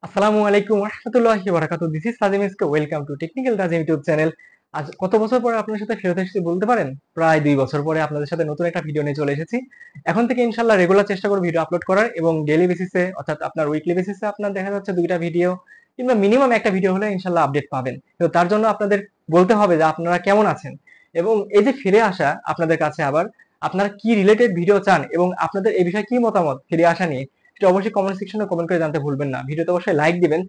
আসসালামু আলাইকুম রাহমাতুল্লাহি ওয়া বারাকাতুহু। This is Tazim ইসকে welcome to technical Tazim YouTube channel. আজ কত বছর পরে আপনার সাথে ফেরত এসেছি বলতে পারেন? প্রায় ২ বছর পরে আপনাদের সাথে নতুন একটা ভিডিও নিয়ে চলে এসেছি। এখন থেকে ইনশাআল্লাহ রেগুলার চেষ্টা করব ভিডিও আপলোড করার এবং ডেইলি বেসিসে অর্থাৎ আপনার উইকলি বেসিসে আপনার দেখা যাচ্ছে ২ টা ভিডিও কিংবা মিনিমাম একটা ভিডিও হলে ইনশাআল্লাহ আপডেট পাবেন। তো তার জন্য আপনাদের বলতে হবে যে আপনারা কেমন আছেন এবং এই যে ফিরে আসা আপনাদের কাছে আবার আপনারা কি রিলেটেড ভিডিও চান এবং আপনাদের এই বিষয়ে কি মতামত ফিরে আসা নিয়ে সেটা অবশ্যই কমেন্ট সেকশনে কমেন্ট করে জানতে ভুলবেন না। ভিডিওতে অবশ্যই লাইক দিবেন।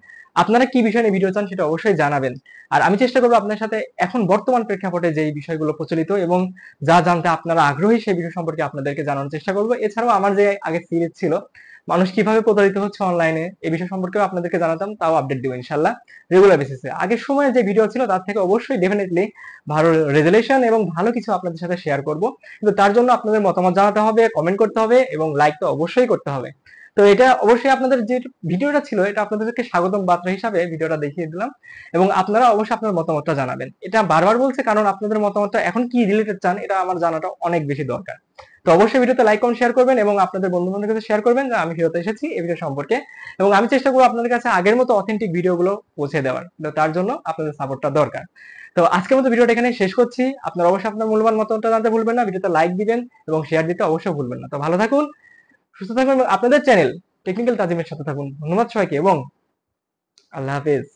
আপনারা কি বিষয় নিয়ে ভিডিও চান সেটা অবশ্যই জানাবেন। আর আমি চেষ্টা করবো আপনার সাথে এখন বর্তমান প্রেক্ষাপটে যেই বিষয়গুলো প্রচলিত এবং যা জানতে আপনারা আগ্রহী সেই বিষয় সম্পর্কে আপনাদেরকে জানানোর চেষ্টা করবো। এছাড়াও আমার যে আগে সিরিজ ছিল মানুষ কিভাবে প্রতারিত হচ্ছে অনলাইনে এই বিষয় সম্পর্কেও আপনাদেরকে জানাতাম, তাও আপডেট দিব ইনশাল্লাহ রেগুলার বেসিসে। আগের সময়ে যে ভিডিও ছিল তার থেকে অবশ্যই ডেফিনেটলি ভালো রেজুলেশন এবং ভালো কিছু আপনাদের সাথে শেয়ার করব, কিন্তু তার জন্য আপনাদের মতামত জানাতে হবে, কমেন্ট করতে হবে এবং লাইক তো অবশ্যই করতে হবে। তো এটা অবশ্যই আপনাদের যে ভিডিওটা ছিল এটা আপনাদেরকে স্বাগতম বার্তা হিসাবে ভিডিওটা দেখিয়ে দিলাম এবং আপনারা অবশ্যই আপনার মতামতটা জানাবেন। এটা বারবার বলছে কারণ আপনাদের মতামতটা এখন কি রিলেটেড চান এটা আমার জানাটা অনেক বেশি দরকার। তো অবশ্যই ভিডিওতে লাইক কমেন্ট শেয়ার করবেন এবং আপনাদের বন্ধু বান্ধবের কাছে শেয়ার করবেন যে আমি ফেরত এসেছি এই ভিডিও সম্পর্কে এবং আমি চেষ্টা করবো আপনাদের কাছে আগের মতো অথেন্টিক ভিডিওগুলো পৌঁছে দেওয়ার। তো তার জন্য আপনাদের সাপোর্টটা দরকার। তো আজকের মতো ভিডিওটা এখানে শেষ করছি। আপনারা অবশ্যই আপনার মূল্যবান মতামতটা জানতে ভুলবেন না, ভিডিওতে লাইক দিবেন এবং শেয়ার দিতে অবশ্যই ভুলবেন না। তো ভালো থাকুন, সুস্থ থাকুন এবং আপনাদের চ্যানেল টেকনিক্যাল তাজিমের সাথে থাকুন। ধন্যবাদ সবাইকে এবং আল্লাহ হাফেজ।